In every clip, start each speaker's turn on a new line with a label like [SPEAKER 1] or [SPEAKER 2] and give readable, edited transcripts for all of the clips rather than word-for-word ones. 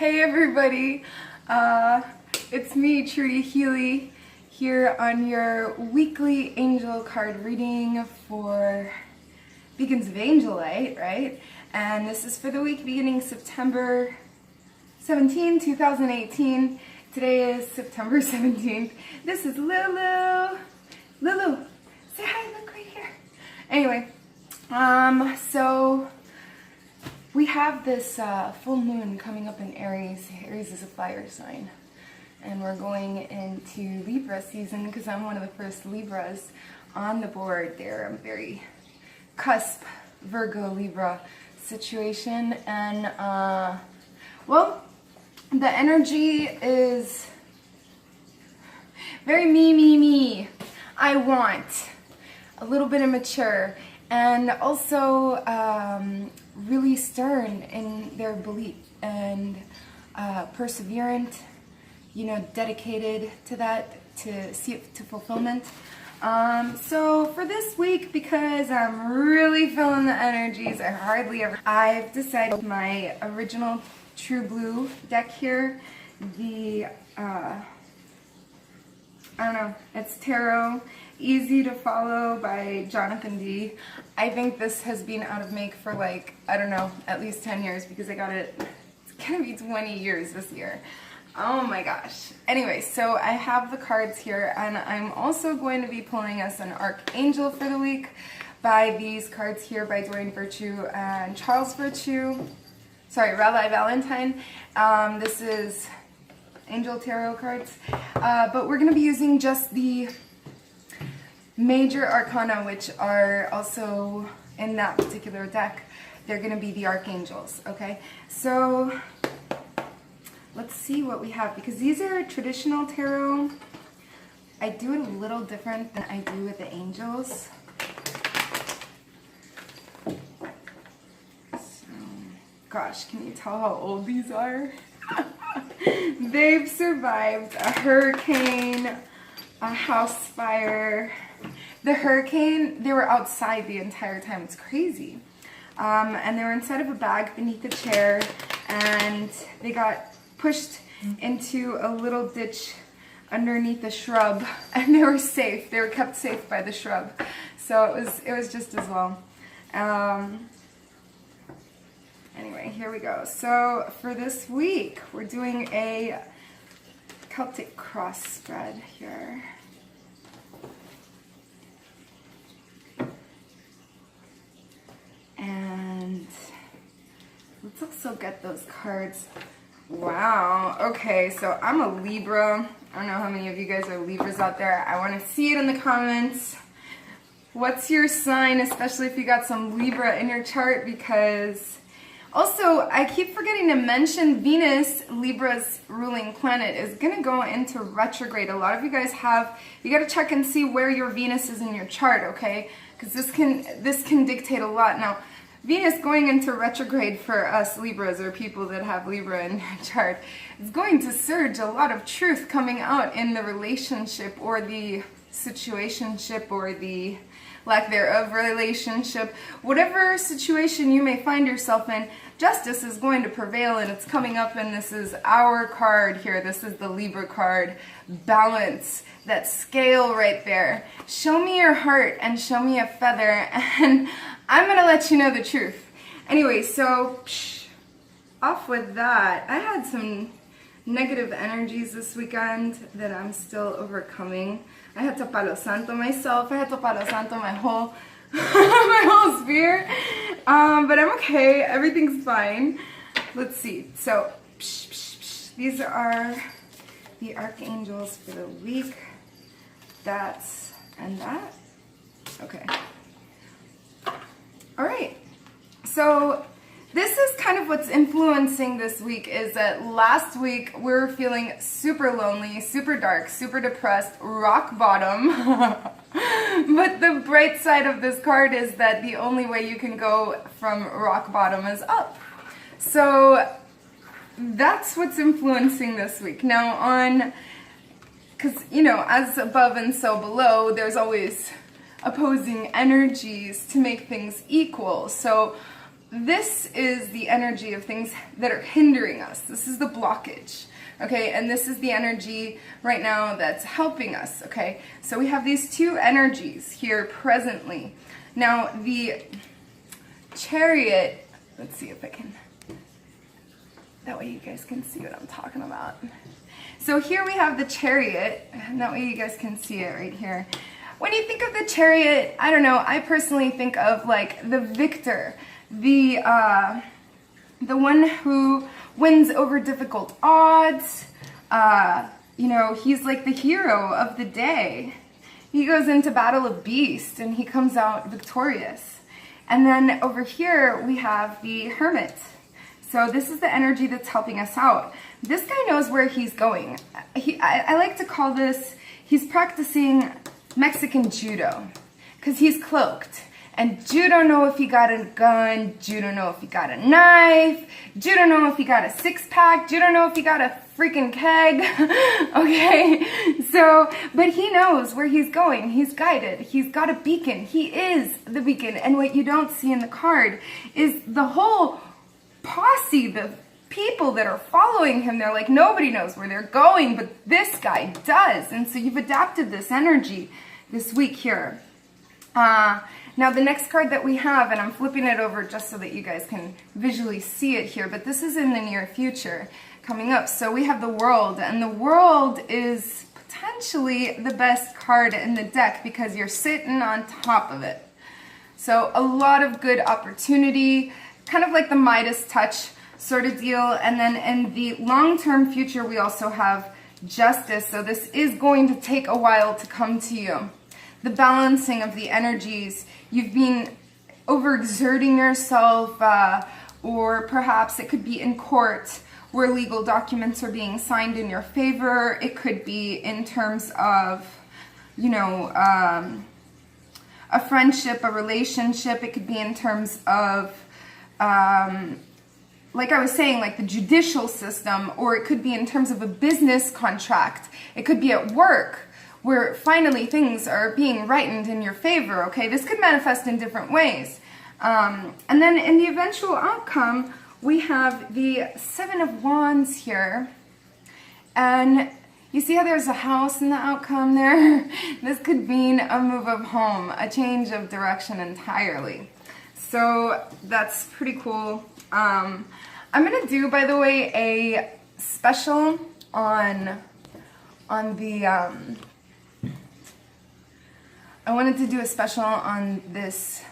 [SPEAKER 1] Hey everybody, it's me, Trudy Healy, here on your weekly angel card reading for Beacons of Angel Light, right? And this is for the week beginning September 17, 2018. Today is September 17th. This is Lulu. Lulu, say hi, look right here. Anyway, so we have this full moon coming up in Aries. Aries is a fire sign. And we're going into Libra season because I'm one of the first Libras on the board there. I'm very cusp Virgo Libra situation. And, well, the energy is very me. I want a little bit immature and also really stern in their belief and perseverant, you know, dedicated to that, to see it to fulfillment. So for this week, because I'm really feeling the energies, I've decided my original True Blue deck here, the, I don't know, it's Tarot, Easy to Follow by Jonathan D. I think this has been out of make for like, I don't know, at least 10 years because I got it, it's gonna be 20 years this year. Oh my gosh. Anyway, so I have the cards here and I'm also going to be pulling us an Archangel for the week by these cards here by Dwayne Virtue and Charles Virtue. Sorry, Rabbi Valentine. This is Angel Tarot cards. But we're going to be using just the major arcana, which are also in that particular deck. They're going to be the archangels, okay? So let's see what we have, because these are traditional tarot. I do it a little different than I do with the angels. So, gosh, can you tell how old these are? They've survived a hurricane, a house fire. The hurricane, they were outside the entire time. It's crazy. And they were inside of a bag beneath a chair, and they got pushed into a little ditch underneath a shrub, and they were safe. They were kept safe by the shrub. So it was just as well. Anyway, here we go. So for this week, we're doing a Celtic cross spread here. And let's also get those cards. Wow, okay, so I'm a Libra. I don't know how many of you guys are Libras out there. I want to see it in the comments. What's your sign, especially if you got some Libra in your chart, because also, I keep forgetting to mention Venus, Libra's ruling planet, is going to go into retrograde. A lot of you guys you got to check and see where your Venus is in your chart, okay? Because this can dictate a lot. Now, Venus going into retrograde for us Libras, or people that have Libra in their chart, is going to surge a lot of truth coming out in the relationship or the situationship or the lack thereof relationship. Whatever situation you may find yourself in, justice is going to prevail, and it's coming up, and this is our card here. This is the Libra card. Balance. That scale right there. Show me your heart and show me a feather, and I'm going to let you know the truth. Anyway, so off with that. I had some negative energies this weekend that I'm still overcoming. I had to Palo Santo myself. I had to Palo Santo my whole my whole sphere. But I'm okay. Everything's fine. Let's see. So these are the archangels for the week. That's and that. Okay. All right. So this is kind of what's influencing this week, is that last week we were feeling super lonely, super dark, super depressed, rock bottom. But the bright side of this card is that the only way you can go from rock bottom is up. So that's what's influencing this week. Now because, you know, as above and so below, there's always opposing energies to make things equal. So this is the energy of things that are hindering us. This is the blockage, okay? And this is the energy right now that's helping us, okay? So we have these two energies here presently. Now, the Chariot, let's see if I can, that way you guys can see what I'm talking about. So here we have the Chariot, and that way you guys can see it right here. When you think of the Chariot, I don't know, I personally think of like the victor, the one who wins over difficult odds. You know, he's like the hero of the day. He goes into battle of beasts and he comes out victorious. And then over here we have the Hermit. So this is the energy that's helping us out. This guy knows where he's going. I like to call this, he's practicing Mexican judo, because he's cloaked. And you don't know if he got a gun, you don't know if he got a knife, you don't know if he got a six-pack, you don't know if he got a freaking keg, okay? So, but he knows where he's going, he's guided, he's got a beacon, he is the beacon. And what you don't see in the card is the whole posse, the people that are following him. They're like, nobody knows where they're going, but this guy does. And so you've adapted this energy this week here. Now the next card that we have, and I'm flipping it over just so that you guys can visually see it here, but this is in the near future coming up. So we have the World, and the World is potentially the best card in the deck because you're sitting on top of it. So a lot of good opportunity, kind of like the Midas touch sort of deal. And then in the long-term future, we also have Justice. So this is going to take a while to come to you. The balancing of the energies. You've been overexerting yourself, or perhaps it could be in court where legal documents are being signed in your favor. It could be in terms of, you know, a friendship, a relationship. It could be in terms of, like I was saying, like the judicial system, or it could be in terms of a business contract. It could be at work, where finally things are being rightened in your favor, okay? This could manifest in different ways. And then in the eventual outcome, we have the Seven of Wands here. And you see how there's a house in the outcome there? This could mean a move of home, a change of direction entirely. So that's pretty cool. I'm gonna do, by the way, a special on the, I wanted to do a special on this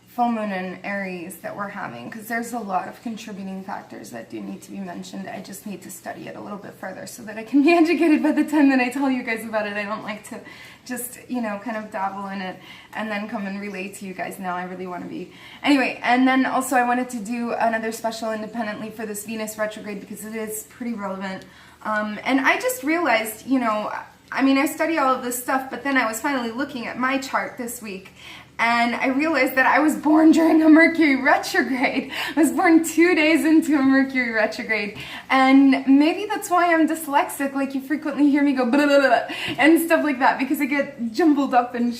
[SPEAKER 1] full moon in Aries that we're having, because there's a lot of contributing factors that do need to be mentioned. I just need to study it a little bit further so that I can be educated by the time that I tell you guys about it. I don't like to just, you know, kind of dabble in it and then come and relate to you guys. Now I really want to be. Anyway, and then also I wanted to do another special independently for this Venus retrograde because it is pretty relevant. And I just realized, you know, I mean, I study all of this stuff, but then I was finally looking at my chart this week, and I realized that I was born during a Mercury retrograde. I was born 2 days into a Mercury retrograde, and maybe that's why I'm dyslexic, like you frequently hear me go blah, blah, blah, and stuff like that, because I get jumbled up and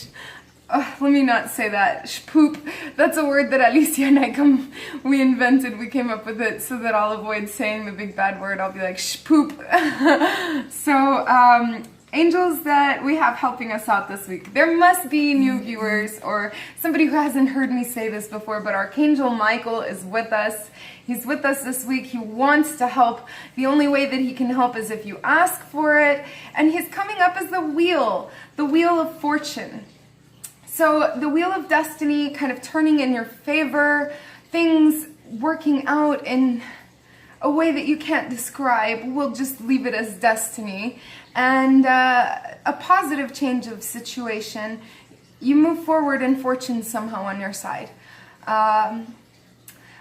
[SPEAKER 1] let me not say that. Shpoop. That's a word that Alicia and I we invented. We came up with it so that I'll avoid saying the big bad word. I'll be like shpoop. So, angels that we have helping us out this week. There must be new viewers or somebody who hasn't heard me say this before, but Archangel Michael is with us. He's with us this week. He wants to help. The only way that he can help is if you ask for it. And he's coming up as the Wheel of Fortune. So the Wheel of Destiny kind of turning in your favor, things working out in a way that you can't describe. We'll just leave it as destiny. And a positive change of situation. You move forward in fortune somehow on your side.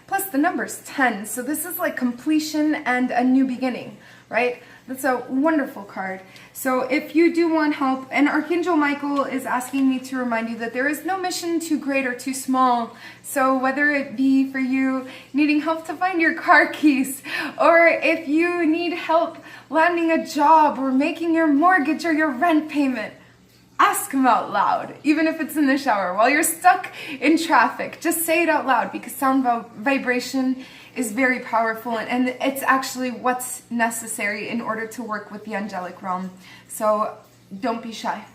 [SPEAKER 1] Plus the number's 10, so this is like completion and a new beginning, right? That's a wonderful card. So if you do want help, and Archangel Michael is asking me to remind you that there is no mission too great or too small. So whether it be for you needing help to find your car keys, or if you need help landing a job or making your mortgage or your rent payment, ask him out loud, even if it's in the shower, while you're stuck in traffic. Just say it out loud, because sound vibration is very powerful, and it's actually what's necessary in order to work with the angelic realm. So don't be shy.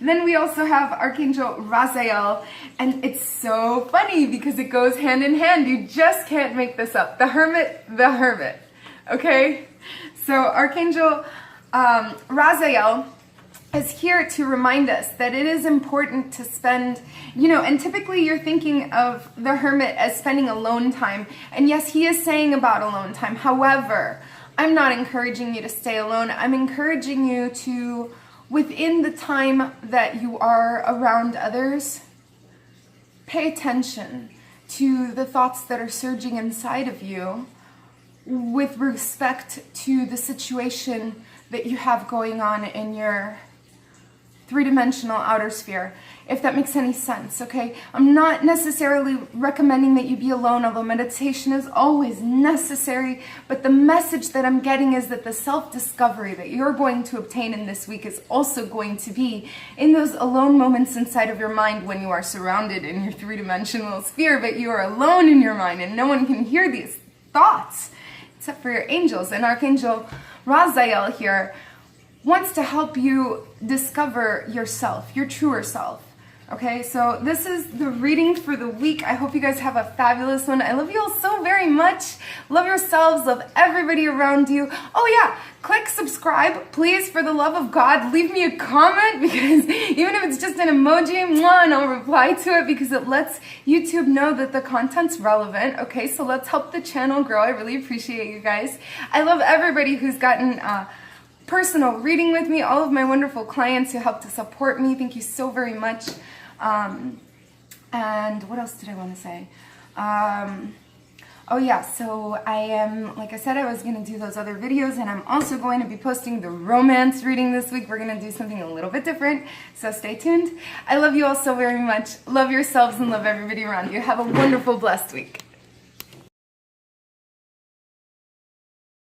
[SPEAKER 1] Then we also have Archangel Raziel, and it's so funny because it goes hand in hand. You just can't make this up. The Hermit, okay? So Archangel Raziel is here to remind us that it is important to spend, and typically you're thinking of the Hermit as spending alone time. And yes, he is saying about alone time. However, I'm not encouraging you to stay alone. I'm encouraging you to, within the time that you are around others, pay attention to the thoughts that are surging inside of you with respect to the situation that you have going on in your three-dimensional outer sphere, if that makes any sense, okay? I'm not necessarily recommending that you be alone, although meditation is always necessary, but the message that I'm getting is that the self-discovery that you're going to obtain in this week is also going to be in those alone moments inside of your mind when you are surrounded in your three-dimensional sphere, but you are alone in your mind and no one can hear these thoughts except for your angels. And Archangel Raziel here wants to help you discover yourself, your truer self. Okay, so this is the reading for the week. I hope you guys have a fabulous one. I love you all so very much. Love yourselves, love everybody around you. Oh yeah, click subscribe, please, for the love of God. Leave me a comment, because even if it's just an emoji, and I'll reply to it, because it lets YouTube know that the content's relevant. Okay, so let's help the channel grow. I really appreciate you guys. I love everybody who's gotten personal reading with me, all of my wonderful clients who help to support me. Thank you so very much. And what else did I want to say? Oh yeah, so I am, like I said, I was going to do those other videos, and I'm also going to be posting the romance reading this week. We're going to do something a little bit different, so stay tuned. I love you all so very much. Love yourselves and love everybody around you. Have a wonderful, blessed week.